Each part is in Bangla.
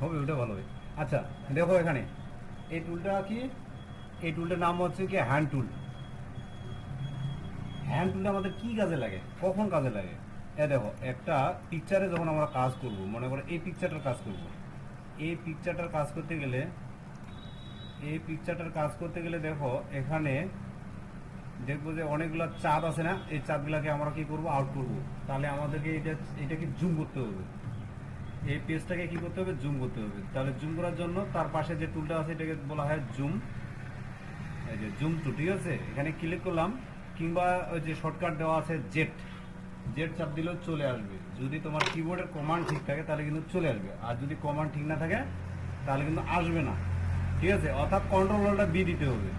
হবে, ওটা ভালো হবে। আচ্ছা দেখো এখানে এই টুলটা কি, এই টুলটার নাম হচ্ছে কি হ্যান্ড টুল। হ্যান্ড টুলটা আমাদের কি কাজে লাগে, কখন কাজে লাগে? এ দেখো, একটা পিকচারে যখন আমরা কাজ করব, মনে করো এই পিকচারটার কাজ করব, এই পিকচারটার কাজ করতে গেলে, এই পিকচারটার কাজ করতে গেলে দেখো এখানে দেখবো যে অনেকগুলো চাঁদ আছে না, এই চাঁদগুলোকে আমরা কি করব, আউট করব। তাহলে আমাদেরকে এটাকে জুম করতে হবে, এই পেজটাকে কি করতে হবে, জুম করতে হবে। তাহলে জুম করার জন্য তার পাশে যে টুলটা আছে এটাকে বলা হয় জুম, এই যে জুম টুল, ঠিক আছে। এখানে ক্লিক করলাম, কিংবা ওই যে শর্টকাট দেওয়া আছে জেড, জেড চাপ দিলেও চলে আসবে। যদি তোমার কিবোর্ডের কমান্ড ঠিক থাকে তাহলে কিন্তু চলে আসবে, আর যদি কমান্ড ঠিক না থাকে তাহলে কিন্তু আসবে না, ঠিক আছে। অর্থাৎ কন্ট্রোলটা বি দিতে হবে,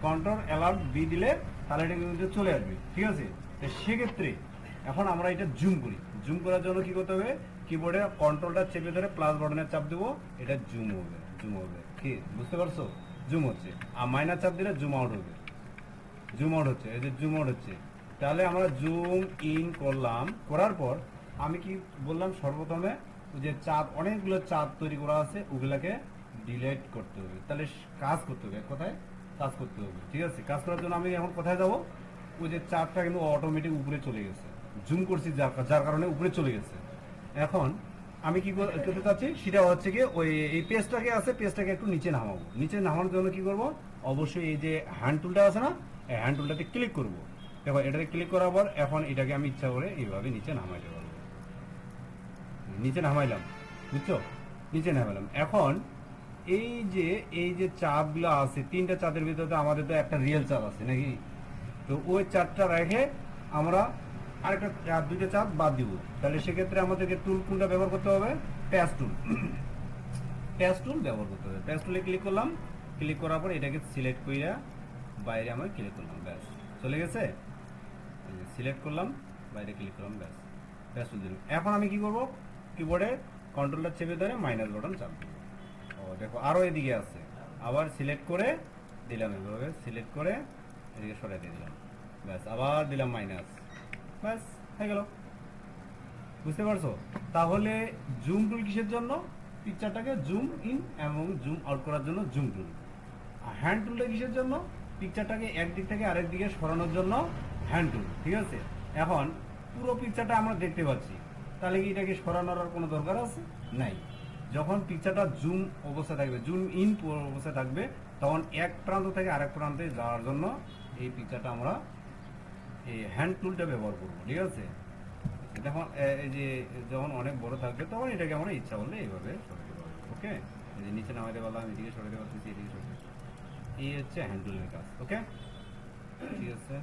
কন্ট্রোল অ্যালার্ট বি দিলে তাহলে এটা কিন্তু চলে আসবে, ঠিক আছে। তো সেক্ষেত্রে এখন আমরা এটা জুম করি। জুম করার জন্য কি করতে হবে, কিবোর্ডে কন্ট্রোলটা চেপে ধরে প্লাস বাটনের চাপ দেবো, এটা জুম হবে, জুম হবে, কি বুঝতে পারছো? জুম হচ্ছে। আর মাইনাস চাপ দিলে জুম আউট হবে, জুম আউট হচ্ছে, এই যে জুম আউট হচ্ছে। তাহলে আমরা জুম ইন করলাম, করার পর আমি কি বললাম, সর্বপ্রথমে ওই যে চাপ, অনেকগুলো চাপ তৈরি করা আছে, ওগুলাকে ডিলিট করতে হবে। তাহলে কাজ করতে হবে, কোথায় কাজ করতে হবে, ঠিক আছে। কাজ করার জন্য আমি এখন কোথায় যাব, ওই যে চাপটা কিন্তু অটোমেটিক উপরে চলে গেছে, জুম করছি যার কারণে উপরে চলে গেছে। এখন আমি কি করতে চাচ্ছি সেটা হচ্ছে কি, ওই এই পেজটাকে আছে, পেজটাকে একটু নিচে নামাবো। নিচে নামানোর জন্য কি করব, অবশ্যই এই যে হ্যান্ড টুলটা আছে না, এই হ্যান্ড টুলটাতে ক্লিক করব। দেখো এটাতে ক্লিক করার পর এখন এটাকে আমি ইচ্ছা করে এইভাবে নিচে নামাইতে পারবো, নিচে নামাইলাম, বুঝছো, নিচে নামাইলাম। এখন এই যে চাপগুলো আছে, তিনটা চাঁদের ভিতরে আমাদের তো একটা রিয়েল চাপ আছে নাকি, তো ওই চারটা রেখে আমরা আরেকটা দুইটা চাপ বাদ দিব। তাহলে সেক্ষেত্রে আমাদেরকে টুল কোনটা ব্যবহার করতে হবে, প্যাচ টুল, প্যাচ টুল ব্যবহার করতে হবে। প্যাচ টুলে ক্লিক করলাম, ক্লিক করার পর এটাকে সিলেক্ট কইরা বাইরে আমরা ক্লিক করলাম, ব্যাস চলে গেছে। সিলেক্ট করলাম, বাইরে ক্লিক করলাম, ব্যাস প্যাচ টুল দিলাম। এখন আমি কি করব, কিবোর্ডে কন্ট্রোলটা চেপে ধরে মাইনাস বাটন চাপ দিব। ও দেখো আরো এদিকে আছে, আবার সিলেক্ট করে দিলাম, এভাবে সিলেক্ট করে এদিকে সরাই দিয়ে দিলাম, ব্যাস আবার দিলাম মাইনাস, ব্যাস হয়ে গেল, বুঝতে পারছো? তাহলে জুম টুল কিসের জন্য, পিকচারটাকে জুম ইন এবং জুম আউট করার জন্য জুম টুল। আর হ্যান্ড টুলটা কিসের জন্য, পিকচারটাকে একদিক থেকে আরেক দিকে সরানোর জন্য হ্যান্ড টুল, ঠিক আছে। এখন পুরো পিকচারটা আমরা দেখতে পাচ্ছি, তাহলে কি এটাকে সরানোর আর কোনো দরকার আছে? নাই। যখন পিকচারটা জুম অবস্থা থাকবে, জুম ইন অবস্থায় থাকবে, তখন এক প্রান্ত থেকে আরেক প্রান্তে যাওয়ার জন্য এই পিকচারটা আমরা এই হ্যান্ড টুলটা ব্যবহার করবো, ঠিক আছে। দেখো এই যে যখন অনেক বড় থাকবে তখন এটাকে আমরা ইচ্ছা করলে এইভাবে সরাতে পারবো, ওকে। এই যে নিচে নামাইতে পারলাম, এদিকে সরাতে পারতেছি, এদিকে সরাতে, এই হচ্ছে হ্যান্ড টুলের কাজ, ওকে, ঠিক আছে।